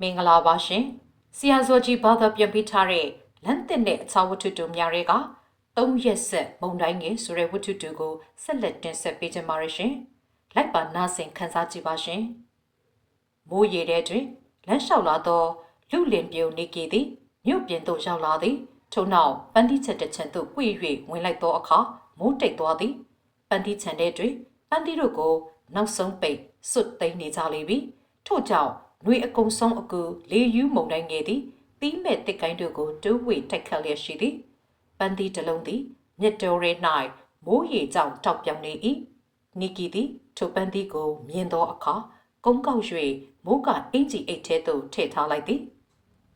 မင်္ဂလာပါရှင်ဆီယာဇောကြီးဘာသာပြန်ပေးထားတဲ့လမ်းတင်တဲ့အစာဝတ္ထုတူများတွေက3ရက်ဆက်မုံတိုင်းငယ်ဆိုတဲ့ဝတ္ထုတူကိုဆက်လက်တင်ဆက်ပေးကြပါရရှင်လိုက်ပါနားဆင်ခန်းစားကြည့်ပါရှင်မိုးရေတဲ့တွင်လမ်းလျှောက်လာသောလူလင်ပြုံနေကီသည်မြို့ပြင်သို့ရောက်လာသည်ထို့နောက်ပန်းတိချက်တစ်ချံသို့ပွေ၍ဝင်လိုက်သောအခါမိုးတိတ်သွားသည်ပန်းတိချံတဲ့တွင်ပန်းတိတို့ကိုနောက်ဆုံးပိတ်စွတ်သိမ်းနေကြလေပြီထို့ကြောင့်ຫນွေအကုံဆုံးအကူလေယူးမုန်တိုင်းငယ်သည်တီးမဲ့တစ်ကိုင်းတို့ကိုတိုးဝေတိုက်ခတ်လျက်ရှိသည်ပန်းတီတစ်လုံးသည်မြစ်တော်ရဲ၌မိုးရေကြောင့်တောက်ပြောင်နေ၏နီကီသည်ထိုပန်းတီကိုမြင်သောအခါကုန်းကောက်၍မိုးကအင်ကြီးအိတ်ထဲသို့ထည့်ထားလိုက်သည်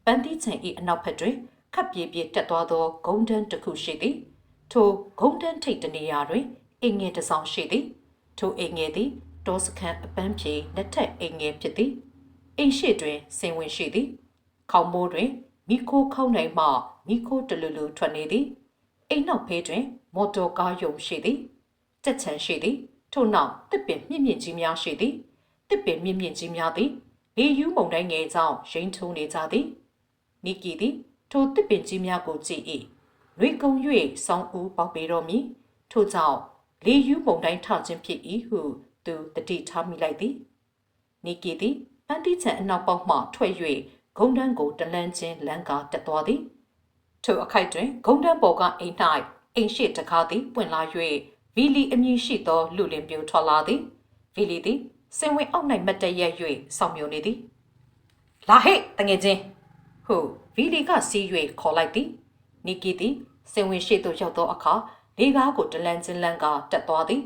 ပန်းတီချင်၏အနောက်ဘက်တွင်ခပ်ပြေးပြေးတက်သွားသောဂုံတန်းတစ်ခုရှိသည်ထိုဂုံတန်းထိပ်တနေရာတွင်အင်ငယ်တစ်ဆောင်ရှိသည်ထိုအင်ငယ်သည်တောစခန်းအပန်းဖြေလက်ထက်အင်ငယ်ဖြစ်သည်အိမ်ရှိတွင်စင်ဝင်ရှိသည်ခေါင်းမိုးတွင်မိခိုးခေါင်းနိုင်မှမိခိုးတလူလူထွက်နေသည်အိမ်နောက်ဖေးတွင်မော်တော်ကားယုံရှိသည်တက်ချန်ရှိသည်ထို့နောက်တစ်ပင်မြင့်မြင့်ကြီးများရှိသည်တစ်ပင်မြင့်မြင့်ကြီးများသည်လေယူးမုန်တိုင်းငယ်ကြောင့်ရိမ့်ထုံးနေကြသည်နီကီသည်ထိုတစ်ပင်ကြီးများကိုကြည့်၏နှွေကုံ၍ဆောင်းဦးပေါက်ပေတော်မူထို့ကြောင့်လေယူးမုန်တိုင်းထခြင်းဖြစ်၏ဟုသူတတိထားမိလိုက်သည်နီကီသည်ပန်းတိချံအနောက်ပေါက်မှထွက်၍ဂုံတန်းကိုတလန်းချင်းလမ်းကားတက်သွားသည်ထိုအခိုက်တွင်ဂုံတန်းပေါ်ကအိမ်၌အိမ်ရှိတကားသည်ပွင့်လာ၍ဗီလီအမည်ရှိသောလူလင်ပြိုထွက်လာသည်ဗီလီသည်စင်ဝင်အောက်၌မတ်တရက်၍စောင့်မျှော်နေသည်လာဟဲ့တငယ်ချင်းဟုဗီလီကစီး၍ခေါ်လိုက်သည်နီကီသည်စင်ဝင်ရှိသို့ရောက်သောအခါလေကားကိုတလန်းချင်းလမ်းကားတက်သွားသည်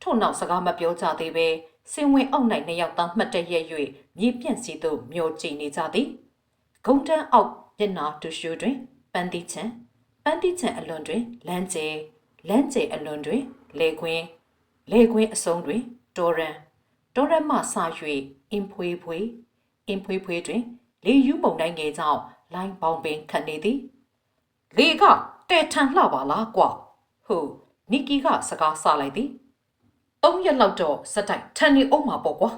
ထို့နောက်စကားမပြောကြသေးပဲစင်ဝင်အောက်၌နှစ်ယောက်သားမှတ်တရက်၍မြေပြန့်စီသို့မျောကြည့်နေကြသည်ဂုံတန်းအောက်မျက်နာတူရှူတွင်ပန်းတိချံအလွန်တွင်လမ်းကျဲအလွန်တွင်လေခွင်းအစုံတွင်တော်ရန်မှဆ၍အင်ဖွေးဖွေးတွင်လေယူးမုန်တိုင်းငယ်ကြောင့်လိုင်းပေါင်းပင်ခတ်နေသည်လေကတဲထန်လှပါလားကွာဟုနီကီကစကားဆလိုက်သည်3ရက်လောက်တော့စက်တိုက်ထန်နေအောင်မှာပေါ့ကွာ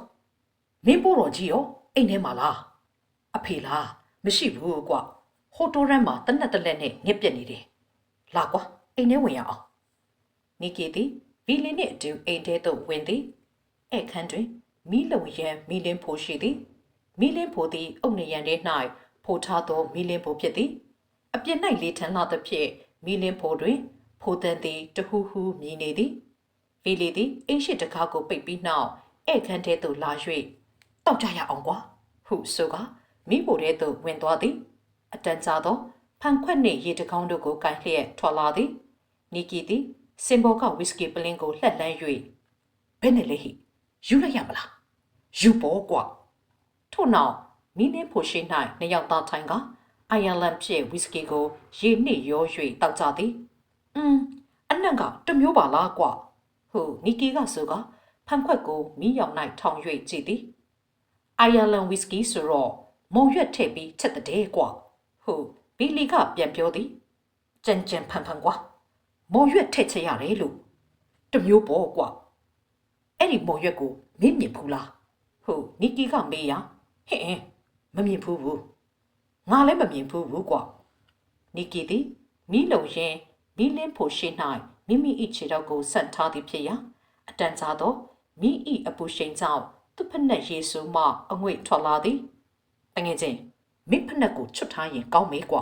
မင်းပိုးတော်ကြီးရောအိမ်ထဲမှာလားအဖေလားမရှိဘူးကွာဟိုတိုရန်မှာတနက်တလက်နဲ့ငှက်ပြက်နေတယ်လာကွာအိမ်ထဲဝင်ရအောင်နီကီသည်ဗီလီနှင့်အတူအိမ်ထဲသို့ဝင်သည်ဧခန်းတွင်မီးလုံရန်မီးလင်းဖိုးရှိသည်မီးလင်းဖိုးသည်အုတ်နေရန်ထဲ၌ဖိုးထားသောမီးလင်းဖိုးဖြစ်သည်အပြစ်၌လေထန်လာသဖြင့်မီးလင်းဖိုးတွင်ဖိုးတန်သည်တဟူးဟူးမြည်နေသည်ဗီလီသည်အိမ်ရှိတကားကိုပိတ်ပြီးနောက်ဧခန်းထဲသို့လာ၍တောက်ကြရအောင်ကွာဟုဆိုကမိဖို့ထဲသို့ဝင်သွားသည်အတန်ကြာသောဖန်ခွက်နှင့်ရေတကောင်းတို့ကိုကန်လျက်ထွက်လာသည်နီကီသည်စင်ဘောကဝီစကီပလင်းကိုလှက်လန်း၍ဘယ်နဲ့လဲဟိယူလိုက်ရမလားယူပေါ်ကွာထို့နောက်မီးနှင်းဖို့ရှိ၌နှစ်ယောက်သားထိုင်ကအိုင်ယာလန်ဖြစ်ဝီစကီကိုရေနှင့်ရော၍တောက်ကြသည်အနံ့ကတမျိုးပါလားကွာဟုနီကီကဆိုကဖန်ခွက်ကိုမီးရောင်၌ထောင်၍ကြည့်သည်အိုင်ယာလန်ဝီစကီဆိုတော့မုံရွက်ထည့်ပြီးချက်တဲ့ကွာဟုဘီလီကပြန်ပြောသည်ကြံဖန်ကွာမုံရွက်ထည့်ချက်ရတယ်လို့တမျိုးပေါ့ကွာအဲ့ဒီမုံရွက်ကိုမင်းမြင်ဘူးလားဟုနီကီကမေးရဟင်မမြင်ဘူးငါလည်းမမြင်ဘူးကွာနီကီသည်မီးလုံရင်မီးလင်းဖို့ရှိ၌မိမိ၏ခြေထောက်ကိုဆန့်ထားသည်ဖြစ်ရာအတန်ကြာသောမိ၏အပူရှိန်ကြောင့်သူ့ဖက်နှက်ရေဆူမှအငွေ့ထွက်လာသည်တငယ်ချင်းမင်းဖက်နှက်ကိုချွတ်ထားရင်ကောင်းမေးကွာ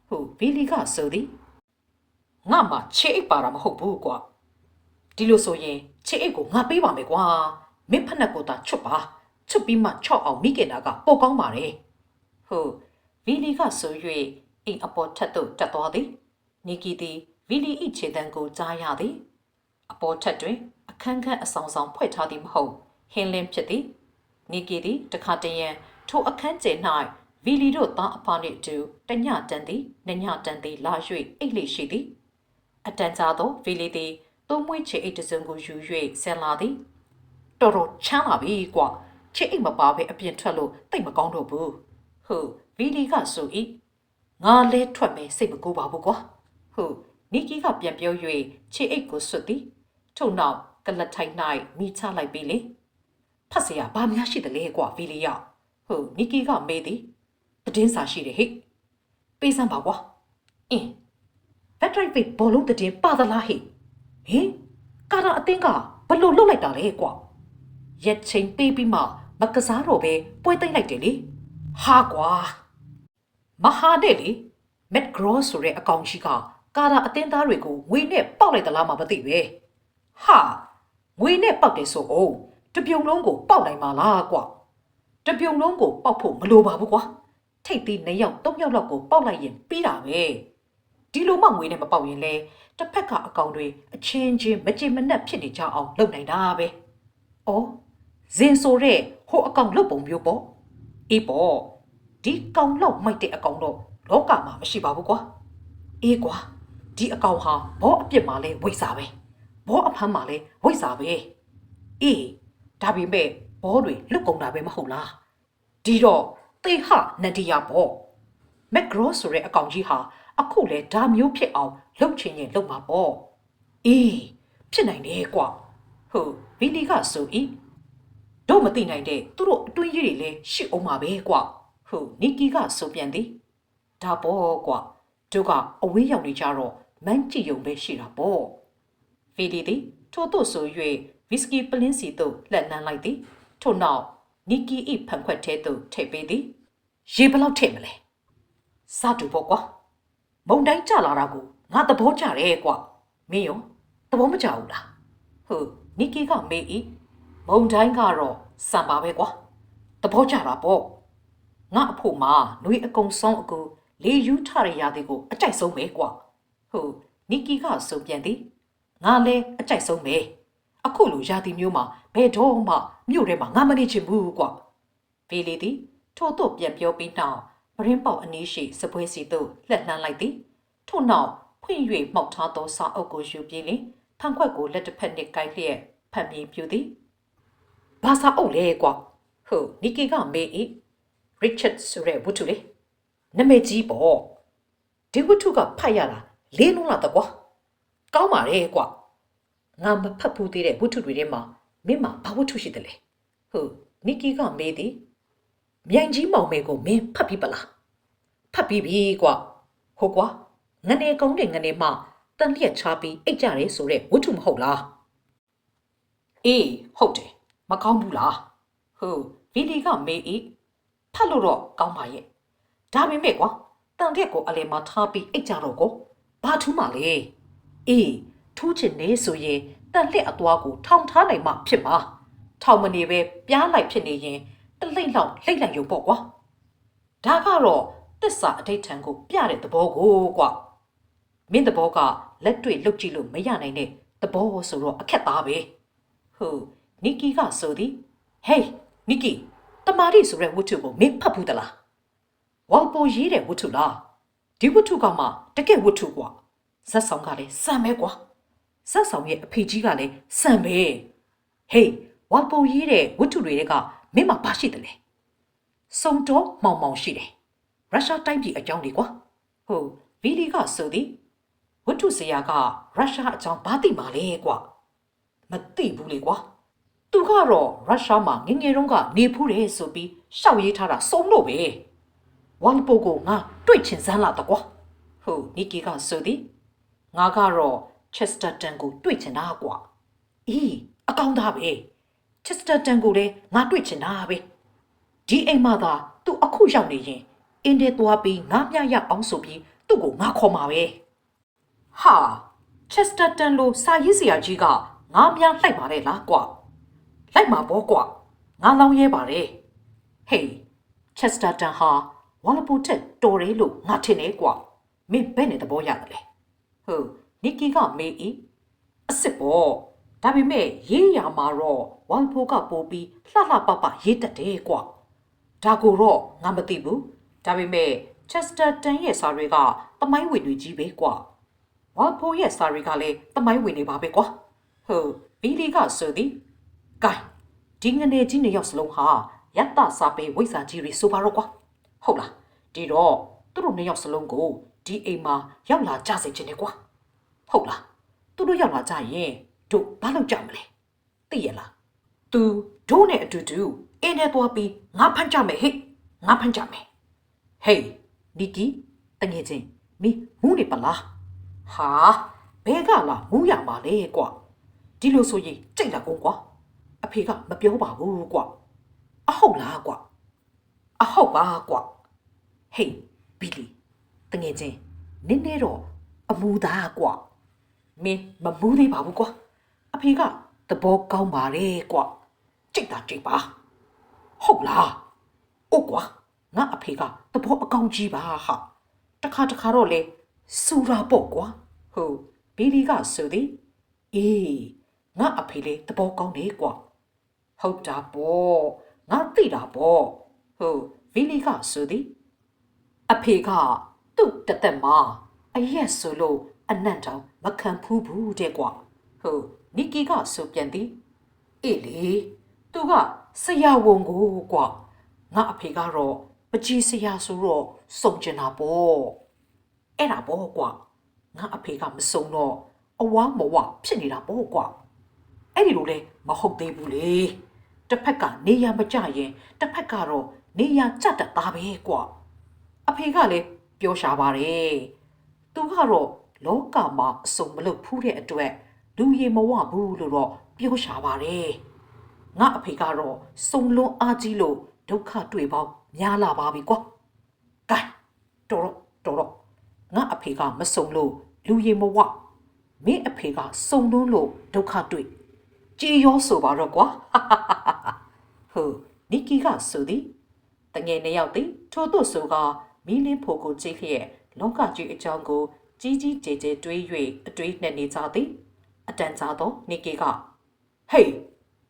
ဟုဗီလီကဆိုသည်ငါမှခြေအိပ်ပါတာမဟုတ်ဘူးကွာဒီလိုဆိုရင်ခြေအိပ်ကိုငါပေးပါမယ်ကွာမင်းဖက်နှက်ကိုသာချွတ်ပြီးမှချော့အောင်မိခင်တာကပိုကောင်းပါတယ်ဟုဗီလီကဆို၍အိမ်အပေါ်ထက်သို့တက်သွားသည်နီကီသည်ဗီလီ၏ခြေတံကိုကြားရသည်အပေါ်ထက်တွင်အခန်းခန်းအဆောင်ဖွဲ့ထားသည်မဟုတ်ဟင်းလင်းဖြစ်သည်နီကီသည်တခါတရံထိုအခန်းကျယ်၌ဗီလီတို့သားအဖနှင့်အတူတညတန်သည်နှညတန်သည်လာ၍အိတ်လေရှိသည်အတန်ကြာသောဗီလီသည်သုံးမွေးချေအိတ်တစ်စုံကိုယူ၍ဆင်းလာသည်တော်ချမ်းလာပြီကွာချေအိတ်မပါဘဲအပြင်ထွက်လို့တိတ်မကောင်းတော့ဘူးဟုဗီလီကဆို၏ငါလဲထွက်မယ်စိတ်မကူပါဘူးကွာဟုနီကီကပြန်ပြော၍ခြေအိတ်ကိုဆွတ်သည်ထို့နောက်ကလတ်ထိုင်၌မိချလိုက်ပြီလေဖတ်เสียဘာများရှိသလဲကွာဗီလီယဟုနီကီကမေးသည် သတင်းစာရှိတယ်ဟဲ့ပေးစမ်းပါကွာအင်းဘက်ထရိုက်ဖိတ်ဘောလုံးသတင်းပါသလားဟဲ့ဟင်ကာတာအတင်းကဘလို့လှုပ်လိုက်တာလဲကွာရက်ချိန်ပေးပြီးမှမကစားတော့ပဲပွဲသိမ့်လိုက်တယ်လေဟာကွာမဟာနဲ့လေမက်ဂရော့ဆိုတဲ့အကောင်ကြီးကကာတာအတင်းသားတွေကိုငွေနဲ့ပေါက်လိုက်သလားမှမသိပဲဟာငွေနဲ့ပေါက်တယ်ဆိုအောင်တပြုံလုံးကိုပေါက်နိုင်မှာလားကွာတပြုံလုံးကိုပေါက်ဖို့မလိုပါဘူးကွာထိတ်သီး2ယောက်3ယောက်လောက်ကိုပေါက်လိုက်ရင်ပြီးတာပဲဒီလိုမှငွေနဲ့မပေါက်ရင်လဲတစ်ဖက်ကအကောင်တွေအချင်းချင်းမကြင်မနှက်ဖြစ်နေကြအောင်လုပ်နိုင်တာပဲ။အော်ဇင်ဆိုတဲ့ဟိုအကောင်လုပ်ပုံမျိုးပေါ့။အေးပေါ့ဒီကောင်လောက်မိုက်တဲ့အကောင်တော့လောကမှာမရှိပါဘူးကွာ။အေးကွာဒီအကောင်ဟာဘောအပြစ်မှလဲဝိစာပဲ။ဘောအဖမ်းမှလဲဝိစာပဲ။အေးဒါပေမဲ့ဘောတွေလွတ်ကုန်တာပဲမဟုတ်လား။ဒီတော့သေဟနန္ဒီယာပေါ့။မက်ဂရော့ဆိုတဲ့အကောင်ကြီးဟာအခုလေဒါမျိုးဖြစ်အောင်လှုပ်ချင်ရင်လှုပ်မှာပေါ့အေးဖြစ်နိုင်တယ်ကွာဟုတ်ဗီလီကဆိုဤတို့မသိနိုင်တဲ့သူတို့အတွင်းကြီးတွေလည်းရှိအောင်ပါပဲကွာဟုတ်နီကီကဆိုပြန်သည်ဒါပေါ့ကွာတို့ကအဝေးရောက်နေကြတော့မန်းကြည့်ုံပဲရှိတာပေါ့ဗီလီသည်ထို့သို့ဆို၍ဝီစကီပလင်းစီသို့လှက်လှမ်းလိုက်သည်ထို့နောက်နီကီဤဖန်ခွက်ထဲသို့ထိပ်ပေးသည်ရေဘလောက်ထည့်မလဲစတူပေါ့ကွာမုံတိုင်းကြလာတာကိုငါသဘောကျတယ်ကွာမင်းရောသဘောမကျဘူးလားဟုတ်နီကီကမေးဤမုံတိုင်းကတော့စံပါပဲကွာသဘောကျတာပေါ့ငါအဖို့မှာနှွေးအကုံဆုံးအကူလေယူထရရသည်ကိုအကြိုက်ဆုံးပဲကွာဟုတ်နီကီကဆိုပြန်သည်ငါလည်းအကြိုက်ဆုံးပဲအခုလိုရာသီမျိုးမှာဘယ်တော့မှမြို့ထဲမှာငါမနေချင်ဘူးကွာဗီလီသည်ထို့သို့ပြန်ပြောပြီးနောက်ပရင်းပေါက်အနည်းရှိစပွဲစီသို့လှက်လှမ်းလိုက်သည်ထို့နောက်ဖွင့်၍မှောက်ထားသောစာအုပ်ကိုယူပြီးလင်ဖန်ခွက်ကိုလက်တစ်ဖက်နှင့်ကိုက်လျက်ဖတ်မြင်ပြူသည်ဘာစာအုပ်လဲကွာဟုတ်နီကီကမေး၏ရစ်ချတ်ဆိုတဲ့ဝတ္ထုလေနမေကြီးပေါ့ဒီဝတ္ထုကဖတ်ရတာလေးလုံးလာတော့ကွာကောင်းပါလေကွာငါမဖတ်ဘူးသေးတဲ့ဝတ္ထုတွေထဲမှာမင်းမှာဘာဝတ္ထုရှိတယ်လဲဟုတ်နီကီကမေးသည်မြိုင်ကြီးမောင်မေကိုမင်းဖတ်ပြီးပလားဖတ်ပြီးပြီကွာဟုတ်ကွာငနေကုန်းတဲ့ငနေမှတန်လျက်ချပြီးအိတ်ကြရဲဆိုတဲ့ဝတ္ထုမဟုတ်လားအေးဟုတ်တယ်မကောင်းဘူးလားဟုတ်ဗီလီကမေး၏ဖတ်လို့တော့ကောင်းပါရဲ့ဒါပေမဲ့ကွာတန်လျက်ကိုအလဲမှာထားပြီးအိတ်ကြတော့ကိုဘာထူးမှလဲအေးထူးချင်နေဆိုရင်တန်လျက်အသွားကိုထောင်ထားနိုင်မှဖြစ်မှာထောင်မနေပဲပြားလိုက်ဖြစ်နေရင်တလိမ့်လောက်လိမ့်လိုက်ရုံပေါ့ကွာဒါကတော့တစ္ဆာအဋိဋ္ဌံကိုပြတဲ့သဘောကိုကွာမင်းသဘောကလက်တွေ့လှုပ်ကြည့်လို့မရနိုင်တဲ့သဘောဆိုတော့အခက်သားပဲဟုတ်နီကီကဆိုသည်ဟေးနီကီတမာရီဆိုတဲ့ဝတ္ထုကိုမင်းဖတ်ဘူးသလားဝေါပိုရေးတဲ့ဝတ္ထုလားဒီဝတ္ထုကမှတကယ်ဝတ္ထုကွာဇက်ဆောင်ကလည်းစံပဲကွာဇက်ဆောင်ရဲ့အဖေကြီးကလည်းစံပဲဟေးဝေါပိုရေးတဲ့ဝတ္ထုတွေကမင်းမှာဘာရှိတယ်လဲစုံတော့မောင်မောင်ရှိတယ်ရုရှားတိုင်းပြည်အကြောင်းလေးကွာဟုတ်ဗီလီကဆိုသည်ဝတ္ထုဆရာကရုရှားအကြောင်းဘာသိမှလဲကွာမသိဘူးလေကွာသူကတော့ရုရှားမှာငငယ်တုန်းကနေဖူးတယ်ဆိုပြီးရှောက်ရေးထားတာစုံလို့ပဲဝမ်ပိုကိုငါတွေ့ချင်စမ်းလာတော့ကွာဟုတ်နီကီကဆိုသည်ငါကတော့ချက်စတာတန်ကိုတွေ့ချင်တာကွာအေးအကောင်းသားပဲချက်စတာတန်ကိုလည်းငါတွေ့ချင်တာပဲဒီအိမ်မှာသာသူအခုရောက်နေရင်အင်းတဲ့သွားပြီးငါမျှရအောင်ဆိုပြီးသူ့ကိုငါခေါ်မှာပဲဟာချက်စတာတန်လိုစာရေးစရာကြီးကငါများလိုက်ပါလေလားကွာလိုက်မှာပေါ့ကွာငါလောင်းရဲပါတယ်ဟေးချက်စတာတန်ဟာဝါလပူတက်တော်ရဲလို့ငါထင်နေကွာမင်းဘယ်နဲ့သဘောရတယ်လဲဟုတ်နီကီကမေး၏အစ်စ်ပေါ့ဒါပေမဲ့ရေးရမှာတော့ဝါလပူကပို့ပြီးလှလှပပရေးတတ်တယ်ကွာဒါကိုတော့ငါမသိဘူးဒါပေမဲ့ချက်စတာတန်ရဲ့စာတွေကသမိုင်းဝင်တွေကြီးပဲကွာဝါဖိုရဲ့စာတွေကလည်းသမိုင်းဝင်နေပါပဲကွာဟုတ်ဘီလီကဆိုသည်ဂိုင်းဒီငနေကြီးနှစ်ယောက်စလုံးဟာယတ္တစာပေဝိဇ္ဇာကြီးတွေဆိုပါတော့ကွာဟုတ်လားဒီတော့သူတို့နှစ်ယောက်စလုံးကိုဒီအိမ်မှာရောက်လာကြစေချင်တယ်ကွာဟုတ်လားသူတို့ရောက်လာကြရင်တို့ဘာလုပ်ကြမလဲသိရလားသူတို့နဲ့အတူတူအင်းနဲ့သွားပြီးငါဖမ်းကြမယ်ဟဲ့ငါဖမ်းကြမယ် Hey, Nikki, tenge jin, mi mu ni pala. Ha, bega la mu ya ma le kwa. Di lo so yi, jai la gong kwa. A phe ka ma pyo ba bu kwa. A hou la kwa. A hou ba kwa. Hey, Billy, tenge jin, nin ne ro, a mu da kwa. Mi ma mu ni ba bu kwa. A phe ka, the bo kaung ba le kwa. Jai da jai ba. Hou la. O kwa. ငါအဖေကသဘောအကောင်းကြီးပါဟာတခါတော့လေစူရာပေါ့ကွာဟုတ်ဘီလီကဆိုသည်အေးငါအဖေလေသဘောကောင်းတယ်ကွာဟုတ်တာပေါ့ငါသိတာပေါ့ဟုတ်ဘီလီကဆိုသည်အဖေကသူ့တသက်မှာအရက်ဆိုလို့အနံ့တောင်မခံဖူးဘူးတဲ့ကွာဟုတ်နီကီကဆိုပြန်သည်အေးလေသူကဆရာဝန်ကိုကွာငါအဖေကတော့ပကြီးစရာဆိုတော့စုံကျင်တာပေါ့အဲ့ဒါပေါ့ကွာငါအဖေကမစုံတော့အဝါမဝဖြစ်နေတာပေါ့ကွာအဲ့ဒီလိုလဲမဟုတ်သေးဘူးလေတစ်ဖက်ကနေရမကြရင်တစ်ဖက်ကတော့နေရကြတတ်သားပဲကွာအဖေကလည်းပြောရှာပါတယ်သူကတော့လောကမှာအစုံမလုပ်ဖူးတဲ့အတွက်လူရည်မဝဘူးလို့တော့ပြောရှာပါတယ်ငါအဖေကတော့စုံလွန်အားကြီးလို့ဒုက္ခတွေ့ပေါင်းများလာပါပြီကွာကဲတော်တော့ငါအဖေကမစုံလို့လူရည်မဝမင်းအဖေကစုံလုံးလို့ဒုက္ခတွေ့ကြေရောဆိုပါတော့ကွာဟိုနီကီကဆိုသည်တငယ်နှစ်ယောက်သည်ထို့သို့ဆိုကမီးလင်းဖို့ကိုကြည့်လျက်လောကကြီးအကြောင်းကိုကြီးကြီးကျယ်ကျယ်တွေး၍အတွေးနှက်နေကြသည်အတန်ကြာတော့နီကီကဟေး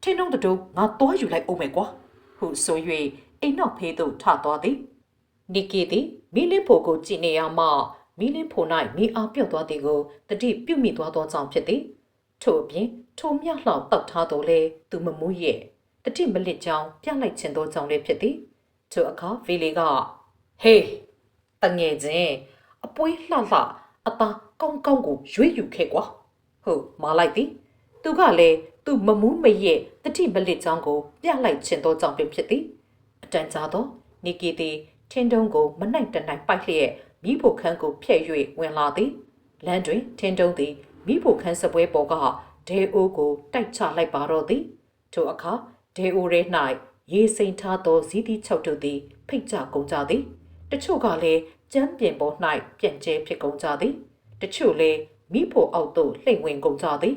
ထင်းလုံးတူငါသွားယူလိုက်အောင်မယ်ကွာဟုဆို၍အိမ်နောက်ဖေးသို့ထသွားသည်နီကီသည်မီးလင်းဖို့ကိုကြည့်နေရမှမီးလင်းဖို့၌မီးအားပြုတ်သွားသည်ကိုတတိပြုတ်မိသွားသောကြောင့်ဖြစ်သည်ထို့အပြင်ထိုမြလှောင်တောက်ထားတော်လဲသူမမူးရဲ့တတိမလစ်ကြောင်းပြလိုက်ခြင်းသောကြောင့်လည်းဖြစ်သည်ထိုအခါဗီလီကဟေးတငယ်ချင်းအပွေးလှလှအသားကောင်းကောင်းကိုရွေးယူခဲ့ကွာဟုတ်မာလိုက်သည်သူကလည်းသူမမူးမရဲ့တတိမလစ်ကြောင်းကိုပြလိုက်ခြင်းသောကြောင့်ပင်ဖြစ်သည်အတန်ကြာသောနီကီသည်ထင်းတုံးကိုမနိုင်တနိုင်ပိုက်လျက်မိဖို့ခန်းကိုဖျက်၍ဝင်လာသည်လမ်းတွင်ထင်းတုံးသည်မိဖို့ခန်းစပွဲပေါ်ကဒဲအိုးကိုတိုက်ချလိုက်ပါတော့သည်ထိုအခါဒဲအိုးရဲ၌ရေစိမ်ထားသောဇီးသီးချုပ်တို့သည်ဖိတ်ကြကုန်ကြသည်တချို့ကလည်းကျမ်းပြင်ပေါ်၌ပြန့်ကျဲဖြစ်ကုန်ကြသည်တချို့လည်းမိဖို့အောက်သို့လှိမ့်ဝင်ကုန်ကြသည်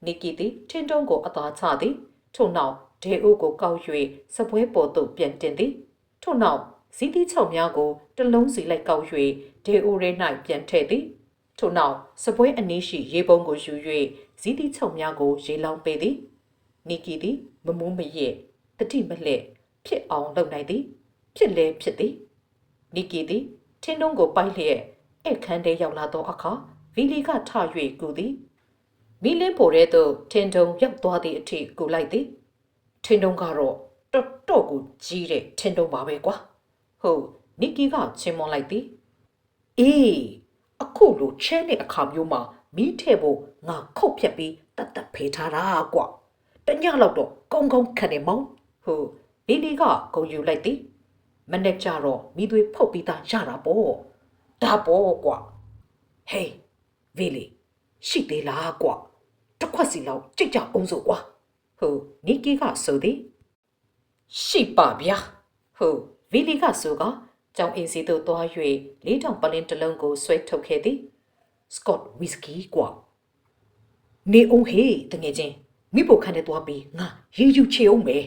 နီကီသည်ထင်းတုံးကိုအသာချသည်ထို့နောက်ဒဲအိုးကိုကောက်၍စပွဲပေါ်သို့ပြန်တင်သည်ထို့နောက်ဇီးသီးချုပ်များကိုတလုံးစီလိုက်ကောက်၍ဒဲအိုးရဲ၌ပြန်ထည့်သည်ထို့နောက်စပွဲအနီးရှိရေပုံးကိုယူ၍ဇီးသီးချုပ်များကိုရေလောင်းပေးသည်နီကီသည်မမူးမရဲ့တတိမလှဲ့ဖြစ်အောင်လုပ်နိုင်သည်ဖြစ်လဲဖြစ်သည်နီကီသည်ထင်းတုံးကိုပိုက်လျက်အခန်းထဲရောက်လာသောအခါဗီလီကထ၍ကူသည်မီလင်းပေါ်ထဲသို့ထင်းတုံးရောက်သွားသည့်အထိကူလိုက်သည်ထင်းတုံးကတော့တော့ကိုကြီးတဲ့ထင်းတုံးပါပဲကွာဟုတ်နီကီကချင်းမွန်လိုက်သည်အေးအခုလိုချဲတဲ့အခါမျိုးမှာမီးထဲဖို့ငါခုတ်ဖြတ်ပြီးတတ်တတ်ဖေးထားတာကွာတညလောက်တော့ကောင်းကောင်းခံနေမောင်းဟုတ်ဗီလီကဂုံယူလိုက်သည်မနေ့ကျတော့မိသွေးဖုတ်ပြီးသားရတာပေါ့ဒါပေါ့ကွာဟေးဗီလီရှိသေးလားကွာတစ်ခွက်စီလောက်ကြိတ်ကြအောင်စို့ကွာဟုတ်နီကီကဆိုသည်ရှိပါဗျာဟုတ်ဗီလီကဆိုကကြောင်အင်းစီသို့သွား၍လေးတောင်ပလင်းတစ်လုံးကိုဆွဲထုတ်ခဲ့သည်စကော့ဝီစကီကွာနေအောင်ဟေးတငယ်ချင်းမိဖို့ခန်းထဲသွားပြီးငါရေယူချေအောင်မယ်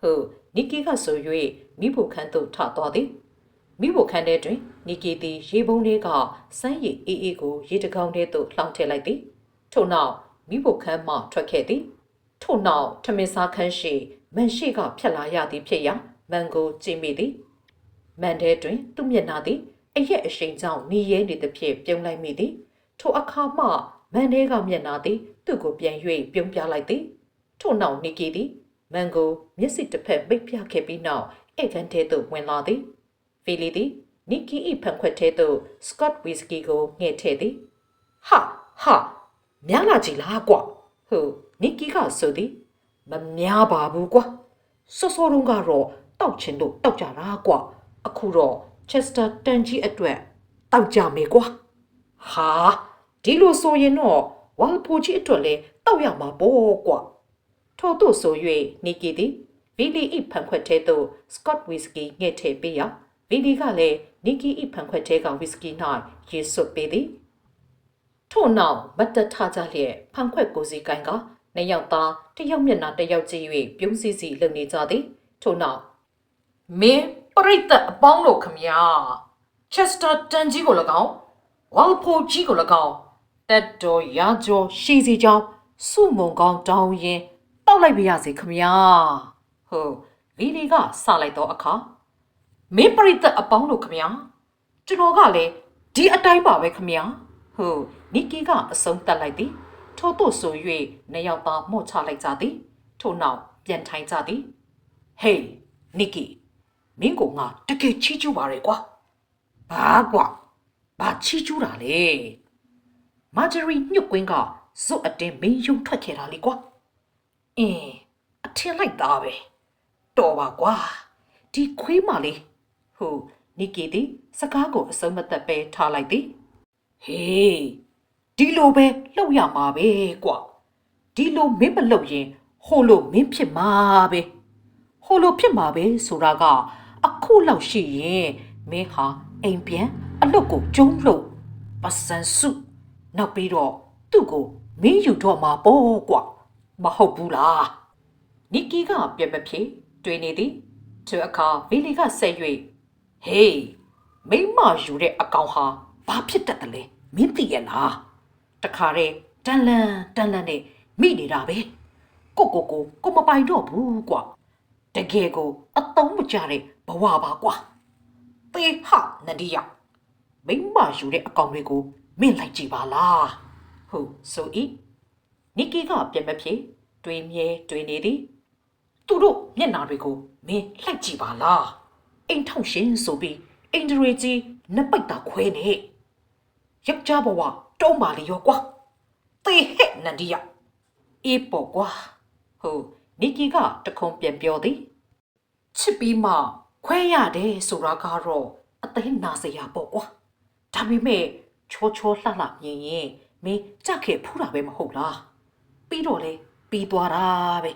ဟုတ်နီကီကဆို၍မိဖို့ခန်းသို့ထသွားသည်မိဖို့ခန်းထဲတွင်နီကီသည်ရေပုံးလေးကစမ်းရည်အေးအေးကိုရေတကောင်းထဲသို့လှောင်ထည့်လိုက်သည်ထို့နောက်မိဖို့ခန်းမှထွက်ခဲ့သည်ထို့နောက်ထမင်းစားခန်းရှိမန်ရှိကဖြတ်လာရသည်ဖြစ်ရာမန်ကိုကြည့်မိသည်မန်ထဲတွင်သူ့မျက်နှာသည်အရက်အရှိန်ကြောင့်နီးရဲနေသည်ဖြင့်ပြုံးလိုက်မိသည်ထိုအခါမှမန်ထဲကမျက်နှာသည်သူ့ကိုပြန်၍ပြုံးပြလိုက်သည်ထို့နောက်နီကီသည်မန်ကိုမျက်စိတစ်ဖက်မိတ်ပြခဲ့ပြီးနောက်ဧကန်ထဲသို့ဝင်လာသည်ဖီလီသည်နီကီ၏ဖန်ခွက်ထဲသို့စကော့ဝီစကီကိုငှဲ့ထည့်သည်ဟာများလာကြည်လားကွာဟုတ်နီကီကဆိုသည်မများပါဘူးကွာစောစောတုန်းကတော့တောက်ချင်လို့တောက်ကြတာကွာအခုတော့ ချက်စတာတန်ကြီးအတွက်တောက်ကြမယ်ကွာဟာဒီလိုဆိုရင်တော့ဝါဖိုကြီးအတွက်လည်းတောက်ရမှာပေါ့ကွာထို့သို့ဆို၍နီကီသည်ဗီလီ၏ဖန်ခွက်ထဲသို့စကော့ဝီစကီငှက်ထည့်ပေးရာဗီလီကလည်းနီကီ၏ဖန်ခွက်ထဲကဝီစကီ၌ရေစွတ်ပေးသည်ထို့နောက်မတ်တထကြလျက်ဖန်ခွက်ကိုစီကိုင်းကနှစ်ယောက်သားတစ်ယောက်မျက်နှာတစ်ယောက်ကြည့်၍ပြုံးစီစီလှုပ်နေကြသည်ထို့နောက်မင်းပရိသတ်အပေါင်းတို့ခမညာချက်စတာတန်ကြီးကို၎င်းဝါဖိုကြီးကို၎င်းတက်တော်ရာကျော်ရှိစီကြောင်းစုမုံကောင်းတောင်းရင်တောက်လိုက်ပါရစေခမညာဟုတ်ဗီလီကစလိုက်တော့အခါမင်းပရိသတ်အပေါင်းတို့ခမညာကျွန်တော်ကလည်းဒီအတိုင်းပါပဲခမညာဟုတ်နီကီကအဆုံးတက်လိုက်သည်ထို့သို့ဆို၍နှစ်ယောက်သားမော့ချလိုက်ကြသည်ထို့နောက်ပြန်ထိုင်ကြသည်ဟေးနီကီမင်းကငါတကယ်ချီးကျူးပါရဲ့ကွာဘာကွာဘာချီးကျူးတာလဲမာဂျရီညှုတ်ကွင်းကဇွတ်အတင်းမင်းယုံထွက်ခဲ့တာလေကွာအထင်လိုက်သားပဲတော်ပါကွာဒီခွေးမလေးဟုတ်နီကီသည်စကားကိုအဆုံးမသက်ပဲထားလိုက်သည်ဟေးဒီလိုပဲလှုပ်ရမှာပဲကွာဒီလိုမင်းမလှုပ်ရင်ဟိုလိုမင်းဖြစ်မှာပဲဟိုလိုဖြစ်မှာပဲဆိုတာကအခုလောက်ရှိရင်မင်းဟာအိမ်ပြန်အလုပ်ကိုကျုံးလို့ပစံစုနောက်ပြီးတော့သူ့ကိုမင်းယူတော့မှာပေါ့ကွာမဟုတ်ဘူးလားနီကီကပြန်မဖြစ်တွေးနေသည်သူအခါဗီလီကဆက်၍ဟေးမိမယူတဲ့အကောင်ဟာဘာဖြစ်တတ်တယ်လဲမင်းသိရလားတခါတည်းတန်လန်နဲ့မိနေတာပဲကိုမပိုင်တော့ဘူးကွာတကယ်ကိုအတုံးမကြတဲ့ဘဝပါကွာသေဟနဒီယမိမယူတဲ့အကောင်တွေကိုမင်းလိုက်ကြည့်ပါလားဟုတ်ဆိုဤနီကီကပြန်မဖြစ်တွေးမြဲတွေးနေသည်သူတို့မျက်နှာတွေကိုမင်းလိုက်ကြည့်ပါလားအိမ်ထောင်ရှင်ဆိုပြီးအင်ဒရီကြီးနှစ်ပိတ်တာခွဲနေယောက်ျားဘဝတုံးပါလေရောကွာသေဟဲ့နန္ဒီယအေးပေါ့ကွာဟုတ်နီကီကတခုံပြန်ပြောသည်ချစ်ပြီးမှခွဲရတယ်ဆိုတာကတော့အသိနာစရာပေါ့ကွာဒါပေမဲ့ချောလှမြင်ရင်မင်းကြခဲ့ဖူးတာပဲမဟုတ်လားပြီးတော့လေပြီးသွားတာပဲ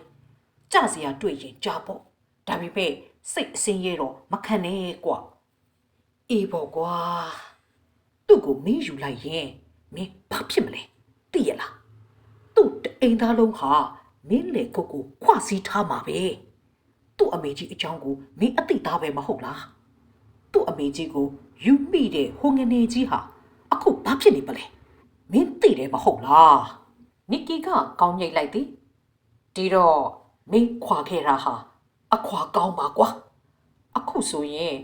ကြစရာတွေ့ရင်ကြပေါ့ဒါပေမဲ့စိတ်အစင်းရဲတော့မခံနဲ့ကွာအေးပေါ့ကွာသူ့ကိုမင်းယူလိုက်ရင်မင်းဘာဖြစ်မလဲသိရလားသူ့အိမ်သားလုံးဟာမင်းလေကိုခွစီးထားမှာပဲသူ့အမေကြီးအကြောင်းကိုမင်းအသိသားပဲမဟုတ်လားသူ့အမေကြီးကိုယူမိတဲ့ဟိုငနေကြီးဟာအခုဘာဖြစ်နေပလဲမင်းသိတယ်မဟုတ်လားနီကီကကောင်းညိတ်လိုက်သည်ဒီတော့မင်းခွာခဲ့တာဟာအခွာကောင်းပါကွာအခုဆိုရင်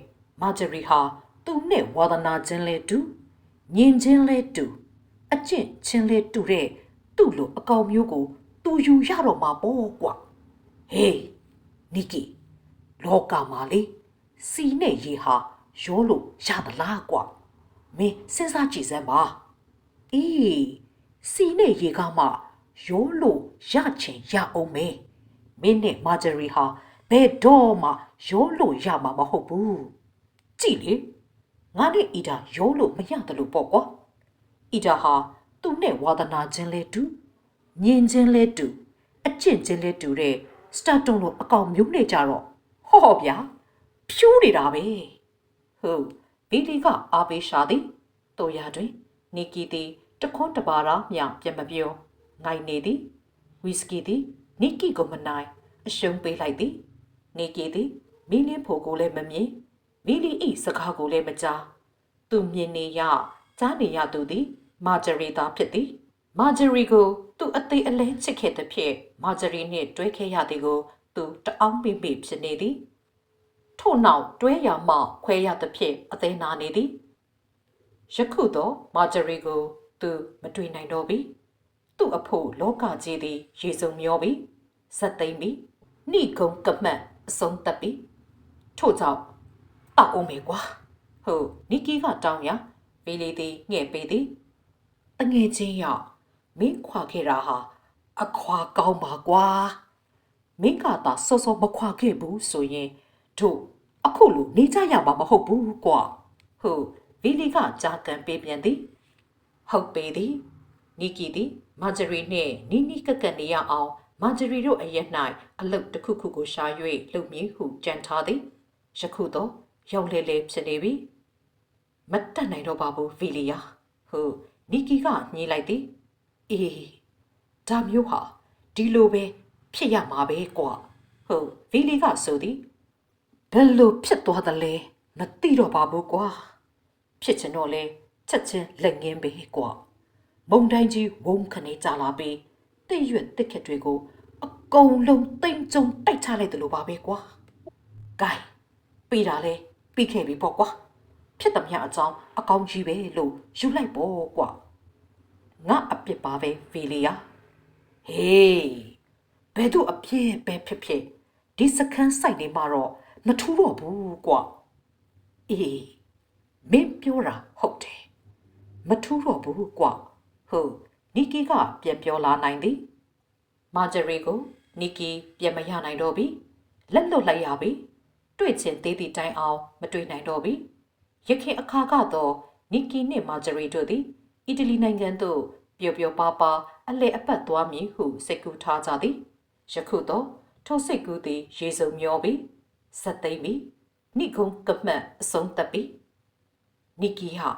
မာဂျရီဟာသူ့နဲ့ဝါဒနာချင်းလဲတူညင်ချင်းလဲတူအကျင့်ချင်းလဲတူတဲ့သူ့လိုအကောင်မျိုးကိုသူယူရတော့မှာပေါ့ကွာဟေးနီကီလောကမှာလေစီနဲ့ရေဟာရောလို့ရသလားကွာမင်းစဉ်းစားကြည့်စမ်းပါအေးစီနဲ့ရေကမှရောလို့ရချင်ရအောင်မေမင်းနဲ့မာဂျရီဟာဘယ်တော့မှရောလို့ရမှာမဟုတ်ဘူးကြည့်လေငါနဲ့အီဒါရောလို့မရတယ်လို့ပေါ့ကွာအီဒါဟာသူ့နဲ့ဝါဒနာချင်းလဲတူညင်ချင်းလဲတူအကျင့်ချင်းလဲတူတဲ့စတာတုံလိုအကောင်မျိုးနဲ့ကြတော့ဟောဗျာဖြူးနေတာပဲဟုတ်ဗီလီကအားပေးရှာသည်တို့ရတွင်နီကီသည်တခွန်းတပါရာမြောင်ပြန်မပြောငိုင်နေသည်ဝီစကီသည်နီကီကိုမနိုင်အရှုံးပေးလိုက်သည်နီကီသည်မီလင်းဖို့ကိုလည်းမမြင်မီလီဤစကားကိုလည်းမကြားသူမြင်နေရကြားနေရသူသည်မာဂျရီသားဖြစ်သည်မာဂျရီကိုသူအသေးအလဲချစ်ခဲ့သည်ဖြင့်မာဂျရီနှင့်တွဲခဲ့ရသည်ကိုသူတအောင်မိမိဖြစ်နေသည်ထို့နောက်တွဲရမှခွဲရသည်ဖြင့်အသေးနာနေသည်ယခုတော့မာဂျရီကိုသူမတွေ့နိုင်တော့ပြီသူ့အဖို့လောကကြီးသည်ရေစုံမျောပြီဇက်သိမ့်ပြီနှိကုံကမှတ်အဆုံးသတ်ပြီထို့ကြောင့်တောက်အောင်မေကွာဟုတ်နီကီကတောင်းရဗီလီသည်ငှဲ့ပေးသည်အငယ်ချင်းရမင်းခွာခဲ့တာဟာအခွာကောင်းပါကွာမင်းကသာစောစောမခွာခဲ့ဘူးဆိုရင်တို့အခုလိုနေကြရမှာမဟုတ်ဘူးကွာ ဟုဗီလီကကြာကန်ပေးပြန်သည်ဟုတ်ပေသည်နီကီသည်မာဂျရီနှင့်နီနီကက်ကက်နေရအောင်မာဂျရီတို့အရက်၌အလုတ်တစ်ခုခုကိုရှာ၍လုပ်မည်ဟုကြံထားသည်ယခုတော့ရောက်လေလေဖြစ်နေပြီမတတ်နိုင်တော့ပါဘူးဗီလီယာဟုနီကီကညှိလိုက်သည်အေးဒါမျိုးဟာဒီလိုပဲဖြစ်ရမှာပဲကွာဟုတ်ဗီလီကဆိုသည်ဘယ်လိုဖြစ်သွားသလဲမသိတော့ပါဘူးကွာဖြစ်ချင်တော့လဲချက်ချင်းလက်ငင်းပဲကွာမုံတိုင်းကြီးဝုန်းခနေကြလာပြီးတိတ်ရွက်တစ်ခက်တွေကိုအကုန်လုံးတိမ်ကြုံတိုက်ချလိုက်တယ်လို့ပါပဲကွာဂိုင်းပြီးတာလဲပြီးခဲ့ပြီပေါ့ကွာဖြစ်သမျှအကြောင်းအကောင်းကြီးပဲလို့ယူလိုက်ပေါ့ကွာငါအပြစ်ပါပဲဗီလီယာဟေးဘယ်သူအပြစ်ပဲဖြစ်ဖြစ်ဒီစခန်းဆိုင်နေမှာတော့မထူးတော့ဘူးကွာအေးမင်းပြောတာဟုတ်တယ်မထူးတော့ဘူးကွာဟုတ်နီကီကပြန်ပြောလာနိုင်သည်မာဂျရီကိုနီကီပြန်မရနိုင်တော့ပြီလက်လွတ်လိုက်ရပြီတွေ့ချင်သေးသည့်တိုင်အောင်မတွေ့နိုင်တော့ပြီရခင်အခါကတော့နီကီနှင့်မာဂျရီတို့သည်အီတလီနိုင်ငံသို့ပျော်ပျော်ပါပါအလဲအပတ်သွားမည်ဟုစိတ်ကူးထားကြသည်ယခုတော့ထိုစိတ်ကူးသည်ရေစုံမျောပြီစက်သိမ့်ပြီနိဂုံကမှတ်အဆုံးသက်ပြီနီကီဟာ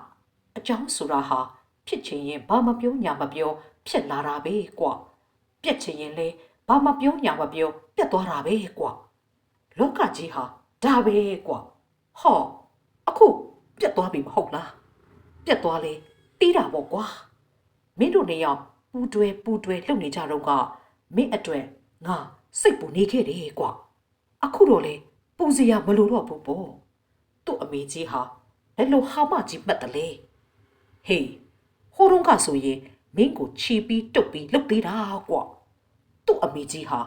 အကြောင်းဆိုတာဟာဖြစ်ချင်ရင်ဘာမပြောညာမပြောဖြစ်လာတာပဲကွာပြက်ချင်ရင်လေဘာမပြောညာမပြောပြက်သွားတာပဲကွာလောကကြီးဟာဒါပဲကွာဟောအခုပြက်သွားပြီမဟုတ်လားပြက်သွားလေတီးတာပေါ့ကွာမင်းတို့နေရောက်ပူတွဲလှုပ်နေကြတော့ကမင်းအတွက်ငါစိတ်ပူနေခဲ့တယ်ကွာအခုတော့လေပူစရာမလိုတော့ဘူးပေါ့သူ့အမေကြီးဟာဘယ်လိုဟာမကြီးမှတ်တယ်လေဟေးဟိုတုန်းကဆိုရင်မင်းကိုချီပြီးတုတ်ပြီးလှုပ်သေးတာကွာသူ့အမေကြီးဟာ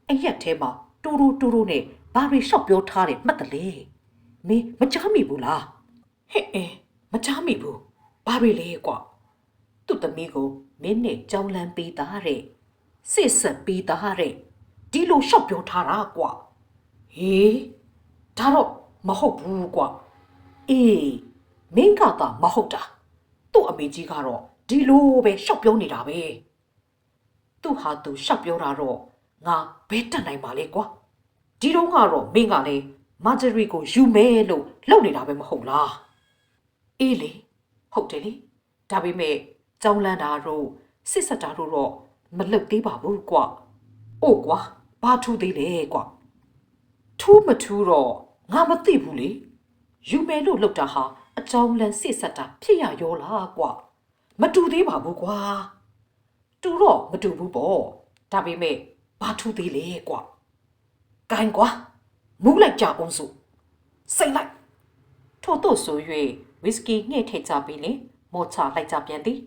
အရက်ထဲမှာတူနဲ့ဘာတွေရှော့ပြောထားတယ်မှတ်တယ်လေမင်းမချားမိဘူးလားဟဲ့မချားမိဘူးဘာတွေလဲကွာသူ့သမီးကိုမင်းနဲ့ကြောင်းလန်းပေးတာတဲ့စစ်ဆက်ပေးတာတဲ့ဒီလိုရှော့ပြောထားတာကွာဟေးဒါတော့မဟုတ်ဘူးကွာအေးမင်းကသာမဟုတ်တာသူ့အမေကြီးကတော့ဒီလိုပဲရှော့ပြောနေတာပဲသူ့ဟာသူရှော့ပြောတာတော့ငါဘယ်တတ်နိုင်ပါလဲကွာဒီတော့ကတော့မင်းကလည်းမာဂျရီကိုယူမဲလို့လုပ်နေတာပဲမဟုတ်လားအေးလေဟုတ်တယ်လေဒါပေမဲ့ကြောင်းလန်းတာတို့စစ်ဆက်တာတို့တော့မလုပ်သေးပါဘူးကွာအိုးကွာဘာထူးသေးလဲကွာထူးမထူးတော့ငါမသိဘူးလေယူမဲလို့လုပ်တာဟာအကြောင်းလန်းစစ်ဆက်တာဖြစ်ရရောလားကွာမတူသေးပါဘူးကွာတူတော့မတူဘူးပေါ့ဒါပေမဲ့ဘာထူးသေးလဲကွာဂိုင်းကွာမူးလိုက်ကြအောင်စို့စိတ်လိုက်ထို့တော့ဆို၍ဝီစကီညှိထည့်ကြပြီးလေမော်ချလိုက်ကြပြန်သည်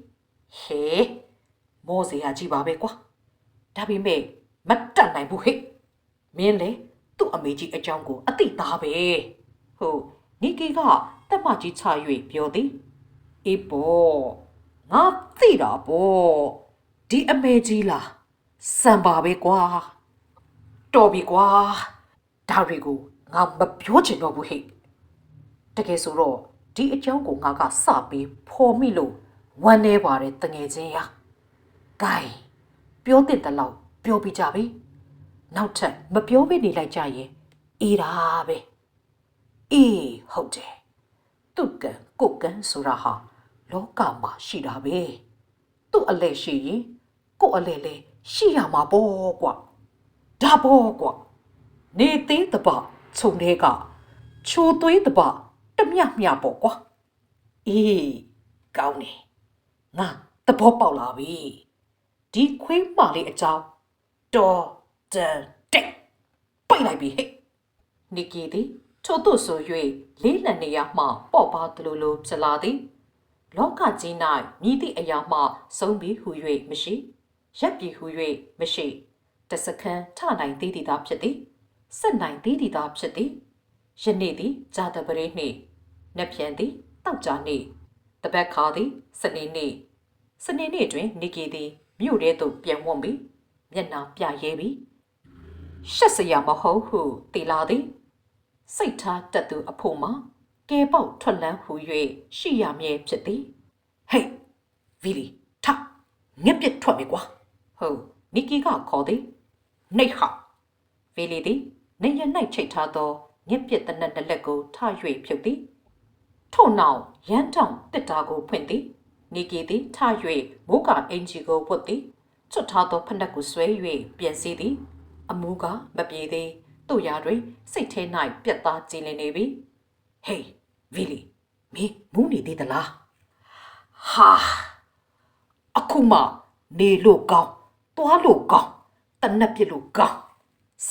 ဟေးမော်စရာကြီးပါပဲကွာဒါပေမဲ့မတတ်နိုင်ဘူးဟဲ့မင်းလေသူ့အမေကြီးအကြောင်းကိုအသိသားပဲဟုတ်နီကီကတက်မကြီးချ၍ပြောသည်အေးပေါ်ငါသိတာပေါ့ဒီအမေကြီးလားစံပါပဲကွာတော်ပြီကွာဒါတွေကိုငါမပြောချင်တော့ဘူးဟဲ့တကယ်ဆိုတော့ဒီအကြောင်းကိုငါကစပြီးဖော်မိလို့ဝမ်းနေပါတယ်တငယ်ချင်းရဂိုင်းပြောတဲ့တလောက်ပြောပြကြပြီနောက်ထပ်မပြောဘဲနေလိုက်ကြရင်အေးတာပဲအေးဟုတ်တယ်သူ့ကံကိုယ်ကံဆိုတာဟာလောကမှာရှိတာပဲသူ့အလဲရှိရင်ကိုယ်အလဲလဲရှိရမှာပေါ့ကွာဒါပေါ့ကွာနေသေးတပခြုံတဲ့ကချိုသွေးတပတမျှပေါ့ကွာအေးကောင်းတယ်ငါသဘောပေါက်လာပြီဒီခွေးမလေးအကြောင်းတော်တန်တက်ပိတ်လိုက်ပြီဟဲ့နီကီသည်ထို့သို့ဆို၍လေးလံနေရမှပေါ့ပါသလိုလိုဖြစ်လာသည်လောကကြီး၌မြည်သည့်အရာမှဆုံးပြီးဟူ၍မရှိရက်ပြီဟူ၍မရှိတစခန်းထနိုင်သေးသည်သာဖြစ်သည်ဆက်နိုင်သေးသည်သာဖြစ်သည်ယနေ့သည်ဇာတပရိနှင့်နက်ဖြန်သည်တောက်ကြနေ့တပတ်ခါသည်စနေနေ့တွင်နီကီသည်မြို့ထဲသို့ပြန်ဝတ်ပြီးမျက်နှာပြရဲပြီးရှက်စရာမဟုတ်ဟုတီလာသည်စိတ်ထားတက်သူအဖို့မှာ ကဲပေါက်ထွက်လန်းဟူ၍ရှိရမြဲဖြစ်သည်ဟေးဗီလီထငှက်ပြစ်ထွက်ပြီကွာဟုတ်နီကီကခေါ်သည်နှိတ်ဟာဗီလီသည်နေရ၌ချိတ်ထားသောငှက်ပြစ်တနက်တစ်လက်ကိုထ၍ဖြုတ်သည်ထို့နောက်ရန်တောင်တစ်တာကိုဖွင့်သည်နီကီသည်ထ၍မိုးကအင်ဂျီကိုဝတ်သည်ချွတ်ထားသောဖက်နှက်ကိုဆွဲ၍ပြန်စီးသည်အမူကမပြေသေးတို့ရာတွင်စိတ်ထဲ၌ပြက်သားကြည်လင်နေပြီဟေးဗီလီမင်းမူးနေသေးသလားဟာအခုမှနေလို့ကောင်းသွားလို့ကောင်းတနက်ပြစ်လို့ကောင်း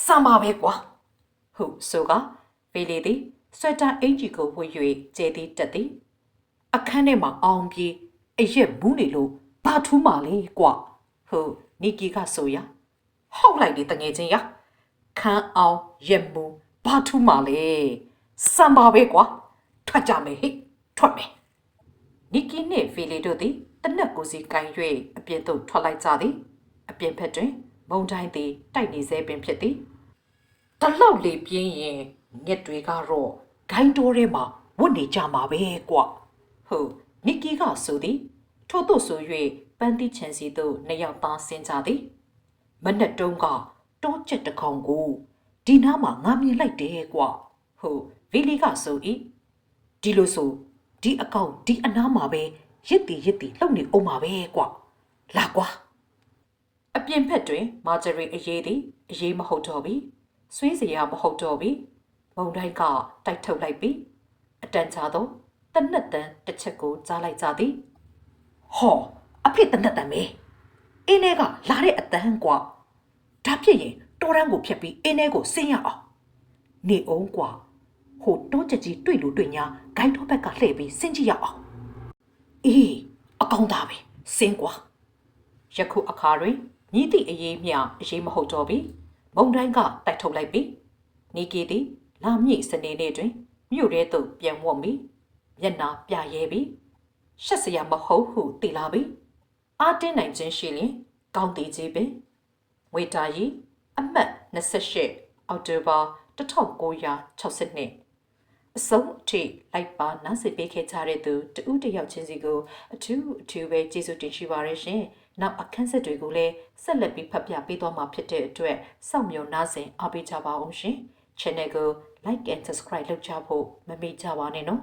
စမ်းပါပဲကွာဟုတ်ဆိုကဗီလီသည်ဆွဲတာအင်ဂျီကိုဝှေ့၍ကျဲသည်တက်သည်အခန်းထဲမှာအောင်ပြေးအရက်မူးနေလို့ဘာထူးမှလဲကွာဟုတ်နီကီကဆိုရဟောက်လိုက်လေတငယ်ချင်းရခန်းအောင်ရက်မူဘာထူးမှလဲစမ်းပါပဲကွာထွက်ကြမယ်ဟိထွက်မယ်နီကီနှင့်ဗီလီတို့သည်တနက်ကိုစီကင်၍အပြင်သို့ထွက်လိုက်ကြသည်အပြင်ဘက်တွင်မုံတိုင်းသည်တိုက်နေစေပင်ဖြစ်သည်တလောက်လေပြင်းရင်ငှက်တွေကတော့ဂိုင်းတိုးထဲမှာဝတ်နေကြမှာပဲကွာဟုတ်နီကီကဆိုသည်ထို့သို့ဆို၍ပန်းတိချန်စီသို့နှစ်ယောက်သားဆင်းကြသည်မနက်တုန်းကတောချက်တစ်ကောင်ကိုဒီနားမှာငါမြင်လိုက်တယ်ကွာဟုတ်ဗီလီကဆို၏ဒီလိုဆိုဒီအကောင်ဒီအနားမှာပဲရစ်တီလှုပ်နေအောင်မှာပဲကွာလာကွာအပြင်ဘက်တွင်မာဂျရီအေးသည်အေးမဟုတ်တော့ပြီဆွေးစရာမဟုတ်တော့ပြီမုံတိုင်းကတိုက်ထုတ်လိုက်ပြီအတန်ချသောတနက်တန်တစ်ချက်ကိုကြားလိုက်ကြသည်ဟောအဖေတနက်တန်မေအင်းထဲကလာတဲ့အတန်ကွာဒါဖြစ်ရင်တော်ရန်ကိုဖြတ်ပြီးအင်းထဲကိုဆင်းရအောင်နေအောင်ကွာဟိုတောချက်ကြီးတွေ့လို့တွေ့ညာဂိုင်းတော်ဘက်ကလှည့်ပြီးဆင်းကြည့်ရအောင်အေးအကောင်းသားပဲဆင်းကွာယခုအခါတွင်ညီသည့်အေးမြအေးမဟုတ်တော့ပြီမုံတိုင်းကတိုက်ထုတ်လိုက်ပြီနီကီသည်လာမြင့်စနေနေ့တွင်မြို့ထဲသို့ပြန်ဝတ်မိမျက်နှာပြရဲပြီရှက်စရာမဟုတ်ဟုသိလာပြီအားတင်းနိုင်ခြင်းရှိလျင်ကောင်းသေးကြီးပင်ဝေတာရီအမှတ်28အောက်တိုဘာ1962အဆုံးအထိလိုက်ပါနားဆင်ပေးခဲ့ကြတဲ့သူတဦးတယောက်ချင်းစီကိုအထူးပဲကျေးဇူးတင်ရှိပါရရှင်နောက်အခန်းဆက်တွေကိုလည်းဆက်လက်ပြီးဖတ်ပြပေးသွားမှာဖြစ်တဲ့အတွက်စောင့်မျှော်နားဆင်အားပေးကြပါအောင်ရှင် Channel ကို Like and Subscribe လုပ်ကြဖို့မမေ့ကြပါနဲ့နော်